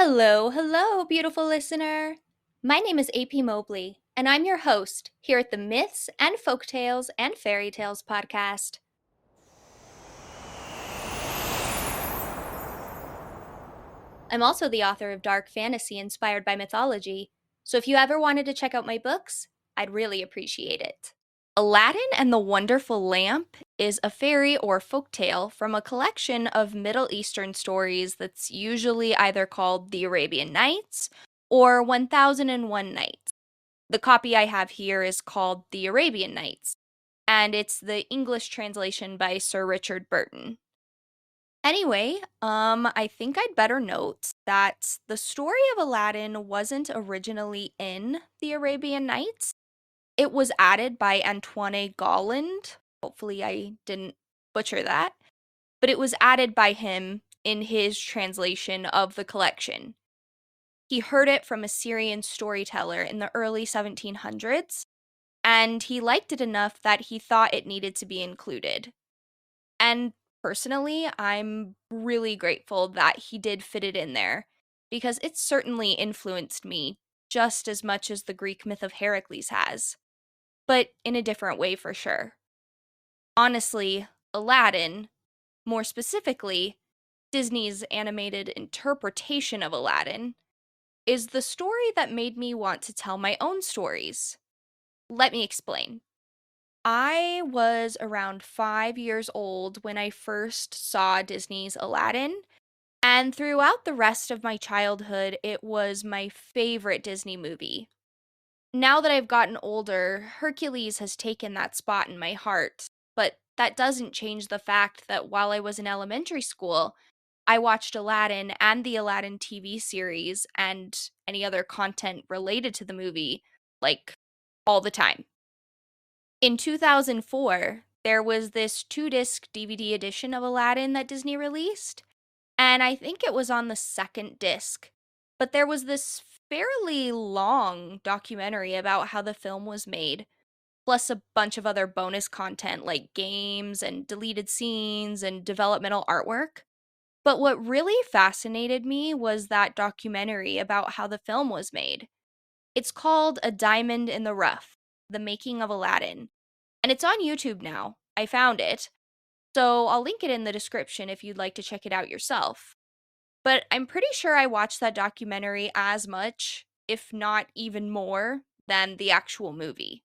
Hello, hello, beautiful listener. My name is AP Mobley, and I'm your host here at the Myths and Folktales and Fairy Tales podcast. I'm also the author of dark fantasy inspired by mythology, so if you ever wanted to check out my books, I'd really appreciate it. Aladdin and the Wonderful Lamp is a fairy or folktale from a collection of Middle Eastern stories that's usually either called the Arabian Nights or 1001 Nights. The copy I have here is called The Arabian Nights, and it's the English translation by Sir Richard Burton. Anyway, I think I'd better note that the story of Aladdin wasn't originally in The Arabian Nights. It was added by Antoine Golland. Hopefully I didn't butcher that. But it was added by him in his translation of the collection. He heard it from a Syrian storyteller in the early 1700s, and he liked it enough that he thought it needed to be included. And personally, I'm really grateful that he did fit it in there, because it certainly influenced me just as much as the Greek myth of Heracles has, but in a different way for sure. Honestly, Aladdin, more specifically, Disney's animated interpretation of Aladdin, is the story that made me want to tell my own stories. Let me explain. I was around 5 years old when I first saw Disney's Aladdin, and throughout the rest of my childhood, it was my favorite Disney movie. Now that I've gotten older, Hercules has taken that spot in my heart, but that doesn't change the fact that while I was in elementary school, I watched Aladdin and the Aladdin TV series and any other content related to the movie, like, all the time. In 2004, there was this 2 disc DVD edition of Aladdin that Disney released, and I think it was on the second disc. But there was this fairly long documentary about how the film was made, plus a bunch of other bonus content like games and deleted scenes and developmental artwork. But what really fascinated me was that documentary about how the film was made. It's called A Diamond in the Rough: The Making of Aladdin, and it's on YouTube now. I found it. So I'll link it in the description if you'd like to check it out yourself. But I'm pretty sure I watched that documentary as much, if not even more, than the actual movie.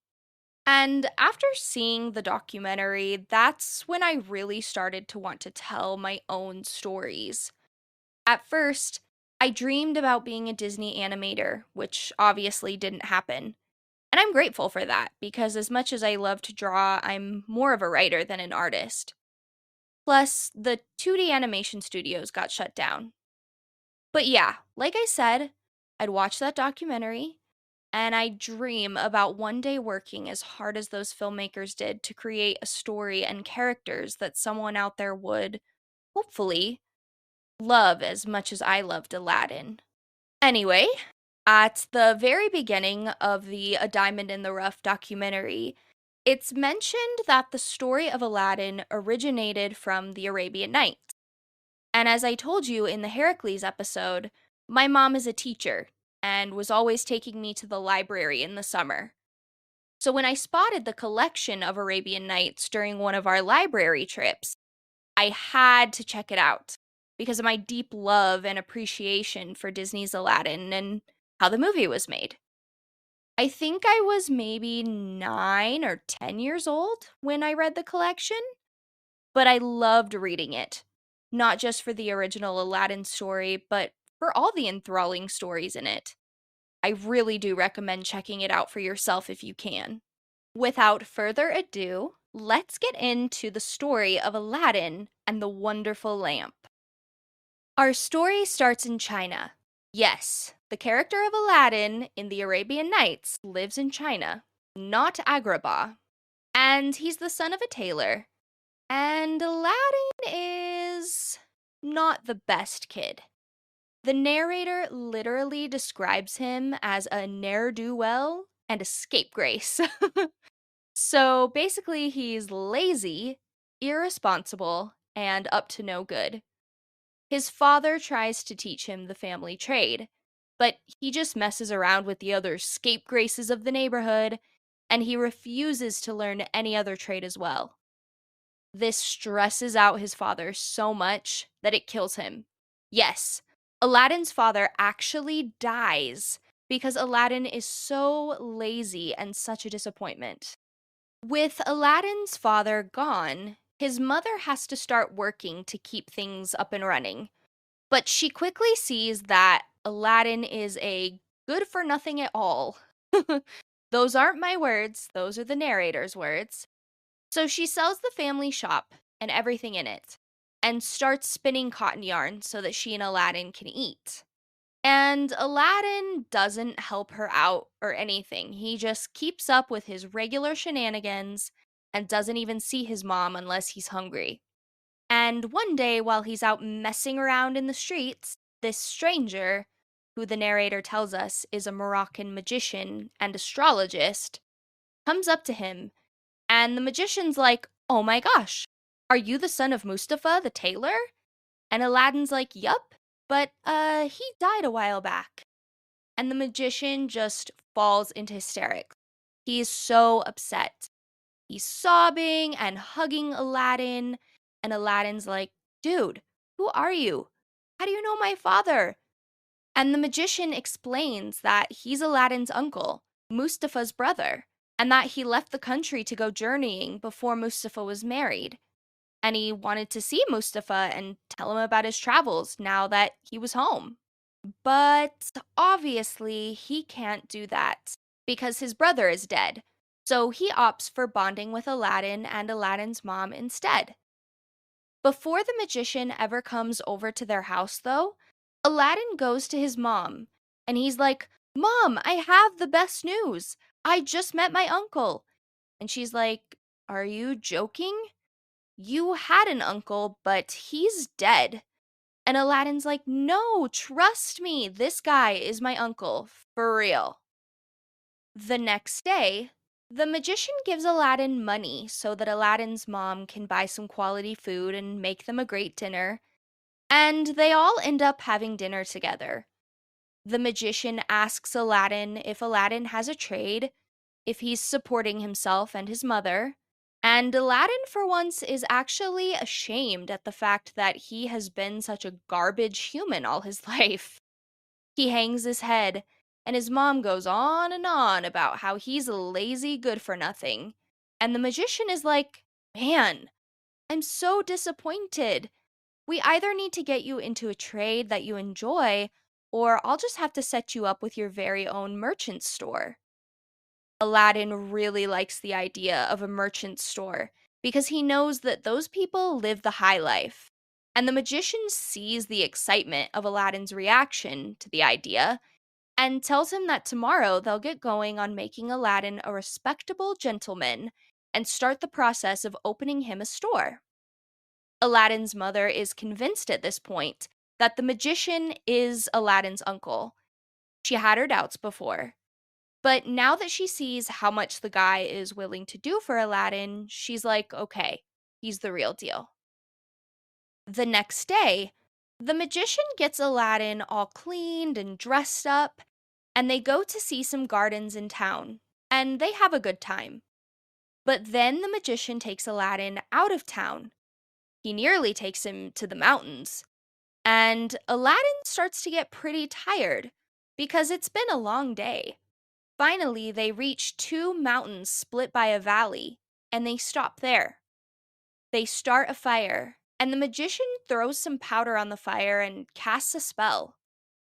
And after seeing the documentary, that's when I really started to want to tell my own stories. At first, I dreamed about being a Disney animator, which obviously didn't happen. And I'm grateful for that, because as much as I love to draw, I'm more of a writer than an artist. Plus, the 2D animation studios got shut down. But yeah, like I said, I'd watch that documentary, and I dream about one day working as hard as those filmmakers did to create a story and characters that someone out there would, hopefully, love as much as I loved Aladdin. Anyway, at the very beginning of the A Diamond in the Rough documentary, it's mentioned that the story of Aladdin originated from the Arabian Nights. And as I told you in the Heracles episode, my mom is a teacher and was always taking me to the library in the summer. So when I spotted the collection of Arabian Nights during one of our library trips, I had to check it out because of my deep love and appreciation for Disney's Aladdin and how the movie was made. I think I was maybe 9 or 10 years old when I read the collection, but I loved reading it. Not just for the original Aladdin story, but for all the enthralling stories in it. I really do recommend checking it out for yourself if you can. Without further ado, let's get into the story of Aladdin and the Wonderful Lamp. Our story starts in China. Yes, the character of Aladdin in the Arabian Nights lives in China, not Agrabah. And he's the son of a tailor. And Aladdin is not the best kid. The narrator literally describes him as a ne'er do well and a scapegrace. So basically, he's lazy, irresponsible, and up to no good. His father tries to teach him the family trade, but he just messes around with the other scapegraces of the neighborhood, and he refuses to learn any other trade as well. This stresses out his father so much that it kills him. Yes, Aladdin's father actually dies because Aladdin is so lazy and such a disappointment. With Aladdin's father gone, his mother has to start working to keep things up and running. But she quickly sees that Aladdin is a good for nothing at all. Those aren't my words, those are the narrator's words. So she sells the family shop and everything in it and starts spinning cotton yarn so that she and Aladdin can eat. And Aladdin doesn't help her out or anything. He just keeps up with his regular shenanigans and doesn't even see his mom unless he's hungry. And one day, while he's out messing around in the streets, this stranger, who the narrator tells us is a Moroccan magician and astrologist, comes up to him, and the magician's like, "Oh my gosh, are you the son of Mustafa, the tailor?" And Aladdin's like, "Yup, but he died a while back." And the magician just falls into hysterics. He's so upset. He's sobbing and hugging Aladdin, and Aladdin's like, "Dude, who are you? How do you know my father?" And the magician explains that he's Aladdin's uncle, Mustafa's brother, and that he left the country to go journeying before Mustafa was married. And he wanted to see Mustafa and tell him about his travels now that he was home. But obviously, he can't do that because his brother is dead. So he opts for bonding with Aladdin and Aladdin's mom instead. Before the magician ever comes over to their house, though, Aladdin goes to his mom and he's like, "Mom, I have the best news. I just met my uncle." And she's like, "Are you joking? You had an uncle, but he's dead." And Aladdin's like, "No, trust me. This guy is my uncle. For real." The next day, the magician gives Aladdin money so that Aladdin's mom can buy some quality food and make them a great dinner. And they all end up having dinner together. The magician asks Aladdin if Aladdin has a trade, if he's supporting himself and his mother. And Aladdin, for once, is actually ashamed at the fact that he has been such a garbage human all his life. He hangs his head, and his mom goes on and on about how he's a lazy good for nothing. And the magician is like, "Man, I'm so disappointed. We either need to get you into a trade that you enjoy, or I'll just have to set you up with your very own merchant store." Aladdin really likes the idea of a merchant store because he knows that those people live the high life. And the magician sees the excitement of Aladdin's reaction to the idea and tells him that tomorrow they'll get going on making Aladdin a respectable gentleman and start the process of opening him a store. Aladdin's mother is convinced at this point that the magician is Aladdin's uncle. She had her doubts before, but now that she sees how much the guy is willing to do for Aladdin, she's like, okay, he's the real deal. The next day, the magician gets Aladdin all cleaned and dressed up, and they go to see some gardens in town, and they have a good time. But then the magician takes Aladdin out of town. He nearly takes him to the mountains, and Aladdin starts to get pretty tired because it's been a long day. Finally, they reach two mountains split by a valley, and they stop there. They start a fire, and the magician throws some powder on the fire and casts a spell.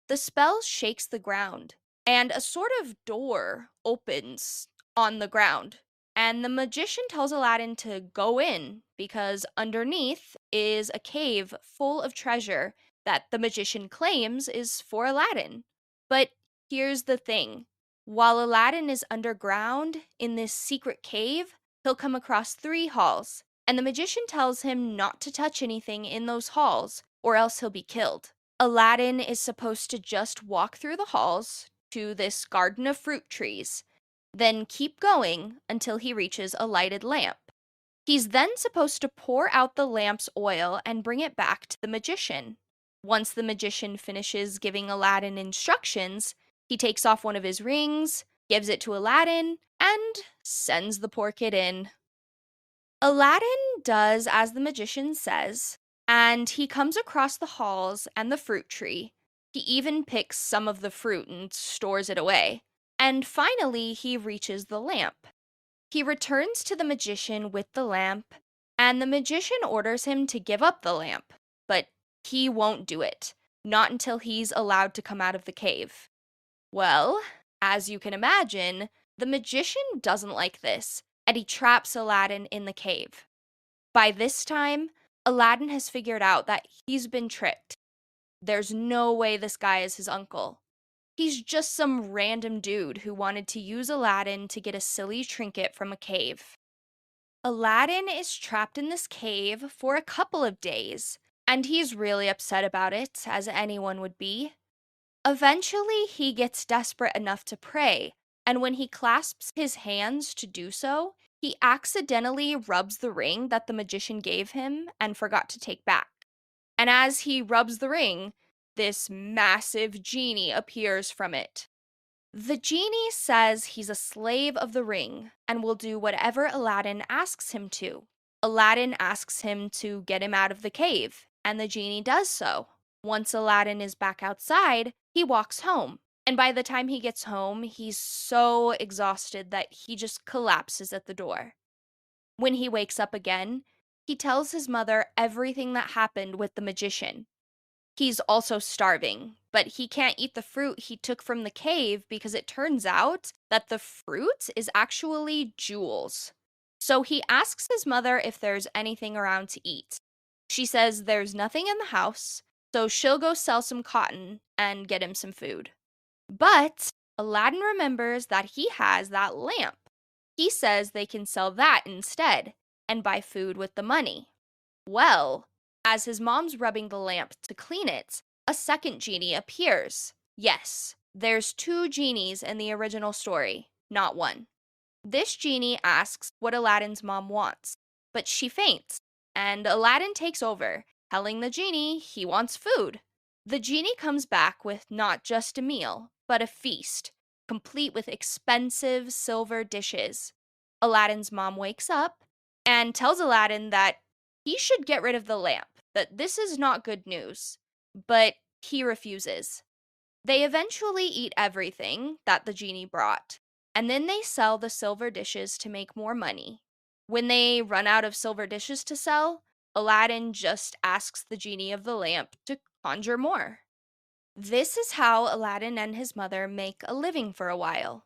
The spell shakes the ground, and a sort of door opens on the ground. And the magician tells Aladdin to go in because underneath is a cave full of treasure that the magician claims is for Aladdin. But here's the thing, while Aladdin is underground in this secret cave, he'll come across three halls, and the magician tells him not to touch anything in those halls or else he'll be killed. Aladdin is supposed to just walk through the halls to this garden of fruit trees, then keep going until he reaches a lighted lamp. He's then supposed to pour out the lamp's oil and bring it back to the magician. Once the magician finishes giving Aladdin instructions, he takes off one of his rings, gives it to Aladdin, and sends the poor kid in. Aladdin does as the magician says, and he comes across the halls and the fruit tree. He even picks some of the fruit and stores it away. And finally, he reaches the lamp. He returns to the magician with the lamp, and the magician orders him to give up the lamp, but he won't do it, not until he's allowed to come out of the cave. Well, as you can imagine, the magician doesn't like this, and he traps Aladdin in the cave. By this time, Aladdin has figured out that he's been tricked. There's no way this guy is his uncle. He's just some random dude who wanted to use Aladdin to get a silly trinket from a cave. Aladdin is trapped in this cave for a couple of days, and he's really upset about it, as anyone would be. Eventually, he gets desperate enough to pray, and when he clasps his hands to do so, he accidentally rubs the ring that the magician gave him and forgot to take back. And as he rubs the ring, this massive genie appears from it. The genie says he's a slave of the ring and will do whatever Aladdin asks him to. Aladdin asks him to get him out of the cave, and the genie does so. Once Aladdin is back outside, he walks home. And by the time he gets home, he's so exhausted that he just collapses at the door. When he wakes up again, he tells his mother everything that happened with the magician. He's also starving, but he can't eat the fruit he took from the cave because it turns out that the fruit is actually jewels. So he asks his mother if there's anything around to eat. She says there's nothing in the house, so she'll go sell some cotton and get him some food. But Aladdin remembers that he has that lamp. He says they can sell that instead and buy food with the money. Well, as his mom's rubbing the lamp to clean it, a second genie appears. Yes, there's two genies in the original story, not one. This genie asks what Aladdin's mom wants, but she faints, and Aladdin takes over, telling the genie he wants food. The genie comes back with not just a meal, but a feast, complete with expensive silver dishes. Aladdin's mom wakes up and tells Aladdin that he should get rid of the lamp, that this is not good news. But he refuses. They eventually eat everything that the genie brought, and then they sell the silver dishes to make more money. When they run out of silver dishes to sell, Aladdin just asks the genie of the lamp to conjure more. This is how Aladdin and his mother make a living for a while.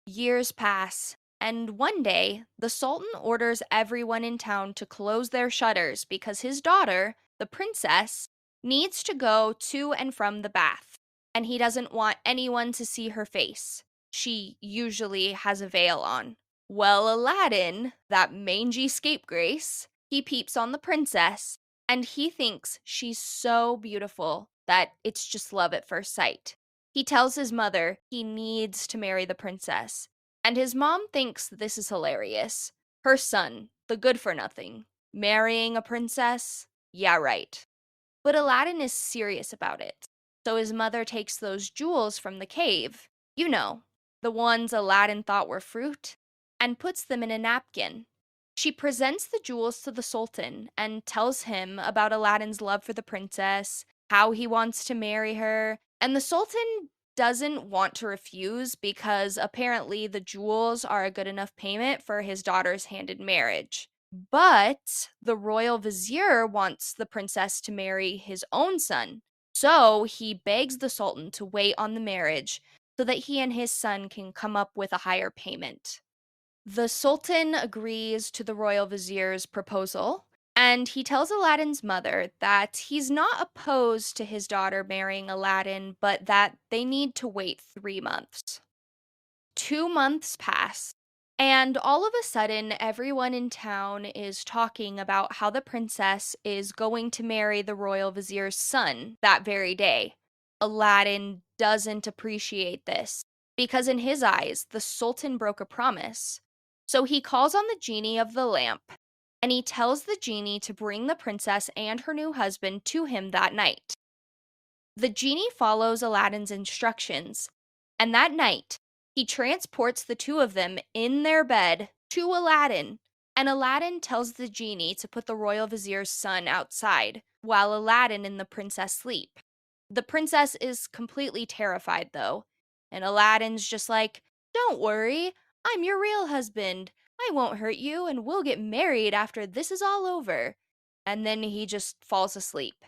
Years pass, and one day, the Sultan orders everyone in town to close their shutters because his daughter, the princess, needs to go to and from the bath, and he doesn't want anyone to see her face. She usually has a veil on. Well, Aladdin, that mangy scapegrace, he peeps on the princess, and he thinks she's so beautiful that it's just love at first sight. He tells his mother he needs to marry the princess, and his mom thinks this is hilarious. Her son, the good-for-nothing, marrying a princess? Yeah, right. But Aladdin is serious about it, so his mother takes those jewels from the cave, you know, the ones Aladdin thought were fruit, and puts them in a napkin. She presents the jewels to the Sultan and tells him about Aladdin's love for the princess, how he wants to marry her, and the Sultan doesn't want to refuse because apparently the jewels are a good enough payment for his daughter's hand in marriage. But the royal vizier wants the princess to marry his own son, so he begs the Sultan to wait on the marriage so that he and his son can come up with a higher payment. The Sultan agrees to the royal vizier's proposal, and he tells Aladdin's mother that he's not opposed to his daughter marrying Aladdin, but that they need to wait 3 months. 2 months pass, and all of a sudden, everyone in town is talking about how the princess is going to marry the royal vizier's son that very day. Aladdin doesn't appreciate this because, in his eyes, the Sultan broke a promise. So he calls on the genie of the lamp, and he tells the genie to bring the princess and her new husband to him that night. The genie follows Aladdin's instructions, and that night, he transports the two of them in their bed to Aladdin, and Aladdin tells the genie to put the royal vizier's son outside while Aladdin and the princess sleep. The princess is completely terrified, though, and Aladdin's just like, "Don't worry, I'm your real husband. I won't hurt you, and we'll get married after this is all over." And then he just falls asleep.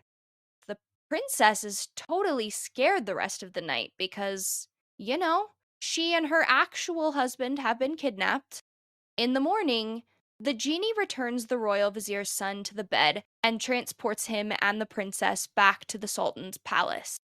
The princess is totally scared the rest of the night because, you know, she and her actual husband have been kidnapped. In the morning, the genie returns the royal vizier's son to the bed and transports him and the princess back to the sultan's palace.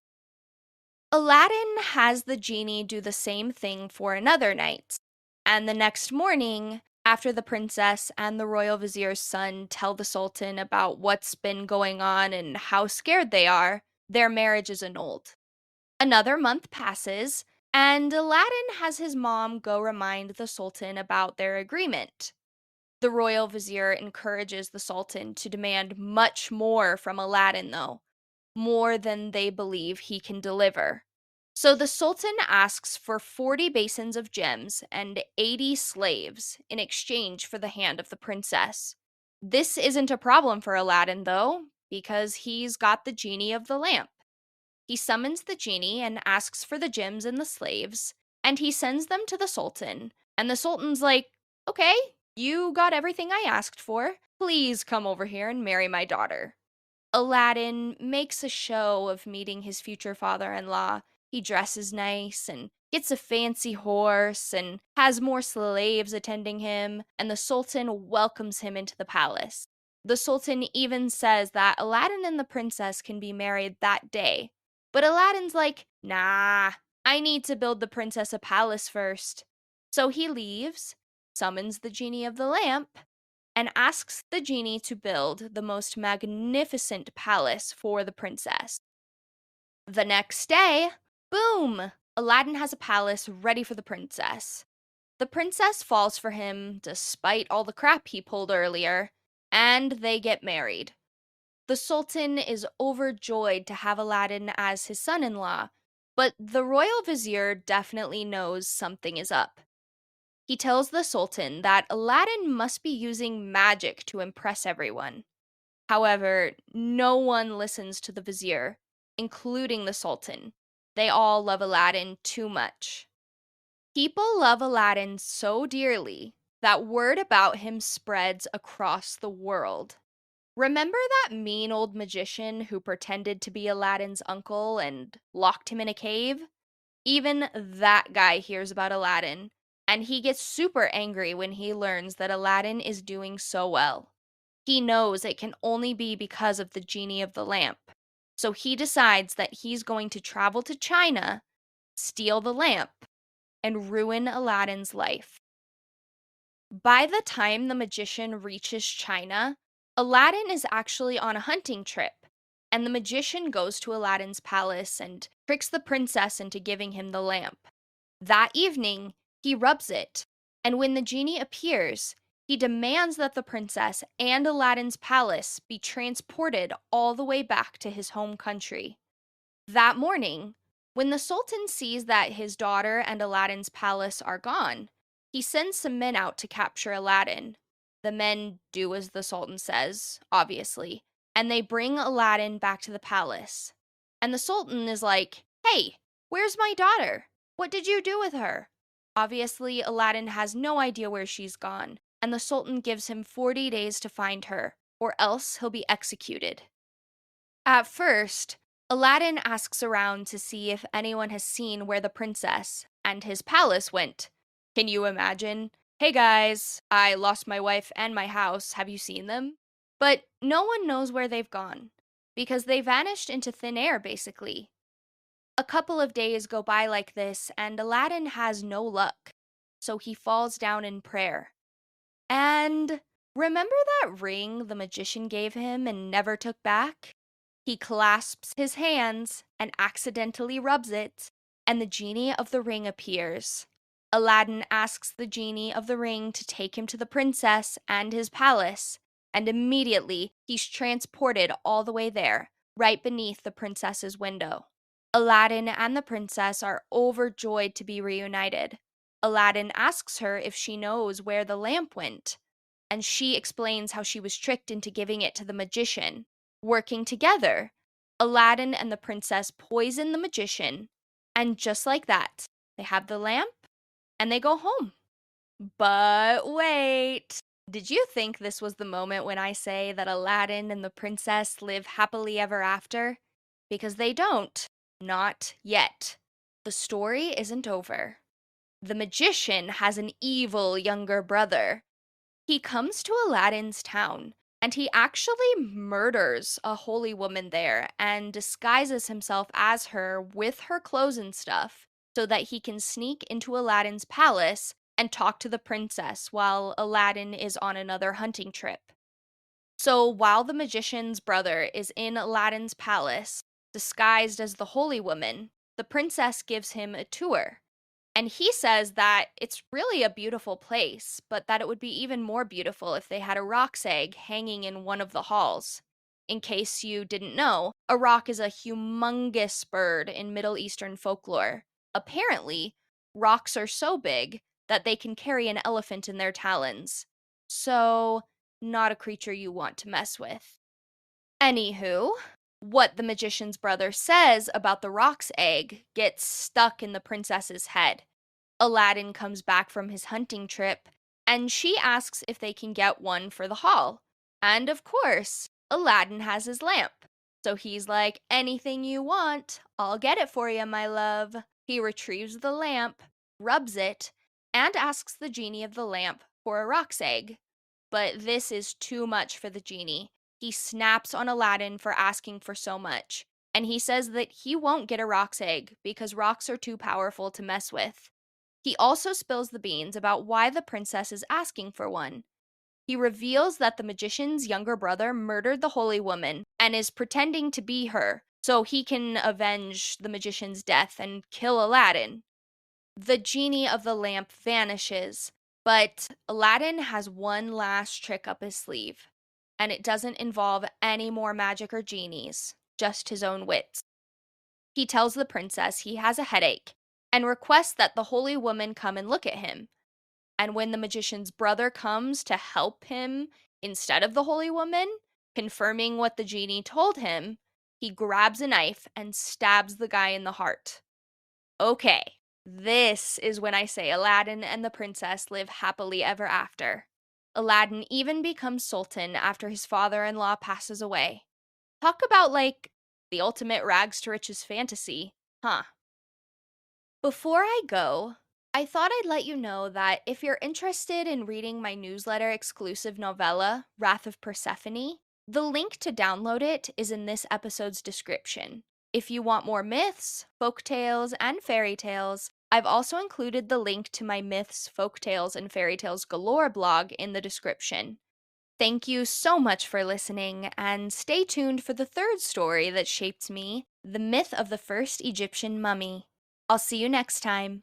Aladdin has the genie do the same thing for another night, and the next morning, after the princess and the royal vizier's son tell the sultan about what's been going on and how scared they are, their marriage is annulled. Another month passes, and Aladdin has his mom go remind the sultan about their agreement. The royal vizier encourages the sultan to demand much more from Aladdin, though, more than they believe he can deliver. So the sultan asks for 40 basins of gems and 80 slaves in exchange for the hand of the princess. This isn't a problem for Aladdin, though, because he's got the genie of the lamp. He summons the genie and asks for the gems and the slaves, and he sends them to the sultan. And the sultan's like, "Okay, you got everything I asked for. Please come over here and marry my daughter." Aladdin makes a show of meeting his future father in law. He dresses nice and gets a fancy horse and has more slaves attending him, and the Sultan welcomes him into the palace. The Sultan even says that Aladdin and the princess can be married that day. But Aladdin's like, "Nah, I need to build the princess a palace first." So he leaves, summons the genie of the lamp, and asks the genie to build the most magnificent palace for the princess. The next day, boom! Aladdin has a palace ready for the princess. The princess falls for him despite all the crap he pulled earlier, and they get married. The Sultan is overjoyed to have Aladdin as his son in law, but the royal vizier definitely knows something is up. He tells the Sultan that Aladdin must be using magic to impress everyone. However, no one listens to the vizier, including the Sultan. They all love Aladdin too much. People love Aladdin so dearly that word about him spreads across the world. Remember that mean old magician who pretended to be Aladdin's uncle and locked him in a cave? Even that guy hears about Aladdin, and he gets super angry when he learns that Aladdin is doing so well. He knows it can only be because of the genie of the lamp. So he decides that he's going to travel to China, steal the lamp, and ruin Aladdin's life. By the time the magician reaches China, Aladdin is actually on a hunting trip, and the magician goes to Aladdin's palace and tricks the princess into giving him the lamp. That evening, he rubs it, and when the genie appears, he demands that the princess and Aladdin's palace be transported all the way back to his home country. That morning, when the Sultan sees that his daughter and Aladdin's palace are gone, he sends some men out to capture Aladdin. The men do as the Sultan says, obviously, and they bring Aladdin back to the palace. And the Sultan is like, "Hey, where's my daughter? What did you do with her?" Obviously, Aladdin has no idea where she's gone, and the Sultan gives him 40 days to find her, or else he'll be executed. At first, Aladdin asks around to see if anyone has seen where the princess and his palace went. Can you imagine? "Hey guys, I lost my wife and my house. Have you seen them?" But no one knows where they've gone, because they vanished into thin air, basically. A couple of days go by like this, and Aladdin has no luck, so he falls down in prayer. And remember that ring the magician gave him and never took back? He clasps his hands and accidentally rubs it, and the genie of the ring appears. Aladdin asks the genie of the ring to take him to the princess and his palace, and immediately he's transported all the way there, right beneath the princess's window. Aladdin and the princess are overjoyed to be reunited. Aladdin asks her if she knows where the lamp went, and she explains how she was tricked into giving it to the magician. Working together, Aladdin and the princess poison the magician, and just like that, they have the lamp and they go home. But wait, did you think this was the moment when I say that Aladdin and the princess live happily ever after? Because they don't. Not yet. The story isn't over. The magician has an evil younger brother. He comes to Aladdin's town and he actually murders a holy woman there and disguises himself as her with her clothes and stuff so that he can sneak into Aladdin's palace and talk to the princess while Aladdin is on another hunting trip. So while the magician's brother is in Aladdin's palace, disguised as the holy woman, the princess gives him a tour. And he says that it's really a beautiful place, but that it would be even more beautiful if they had a roc's egg hanging in one of the halls. In case you didn't know, a roc is a humongous bird in Middle Eastern folklore. Apparently, rocs are so big that they can carry an elephant in their talons. So, not a creature you want to mess with. Anywho, what the magician's brother says about the roc's egg gets stuck in the princess's head. Aladdin comes back from his hunting trip, and she asks if they can get one for the hall. And of course, Aladdin has his lamp. So he's like, anything you want, I'll get it for you, my love. He retrieves the lamp, rubs it, and asks the genie of the lamp for a roc's egg. But this is too much for the genie. He snaps on Aladdin for asking for so much, and he says that he won't get a roc's egg because rocks are too powerful to mess with. He also spills the beans about why the princess is asking for one. He reveals that the magician's younger brother murdered the holy woman and is pretending to be her so he can avenge the magician's death and kill Aladdin. The genie of the lamp vanishes, but Aladdin has one last trick up his sleeve, and it doesn't involve any more magic or genies, just his own wits. He tells the princess he has a headache and requests that the holy woman come and look at him. And when the magician's brother comes to help him instead of the holy woman, confirming what the genie told him, he grabs a knife and stabs the guy in the heart. Okay, this is when I say Aladdin and the princess live happily ever after. Aladdin even becomes sultan after his father in law passes away. Talk about the ultimate rags to riches fantasy, huh? Before I go, I thought I'd let you know that if you're interested in reading my newsletter exclusive novella, Wrath of Persephone, the link to download it is in this episode's description. If you want more myths, folktales, and fairy tales, I've also included the link to my Myths, Folktales, and Fairy Tales Galore blog in the description. Thank you so much for listening, and stay tuned for the third story that shaped me, The Myth of the First Egyptian Mummy. I'll see you next time.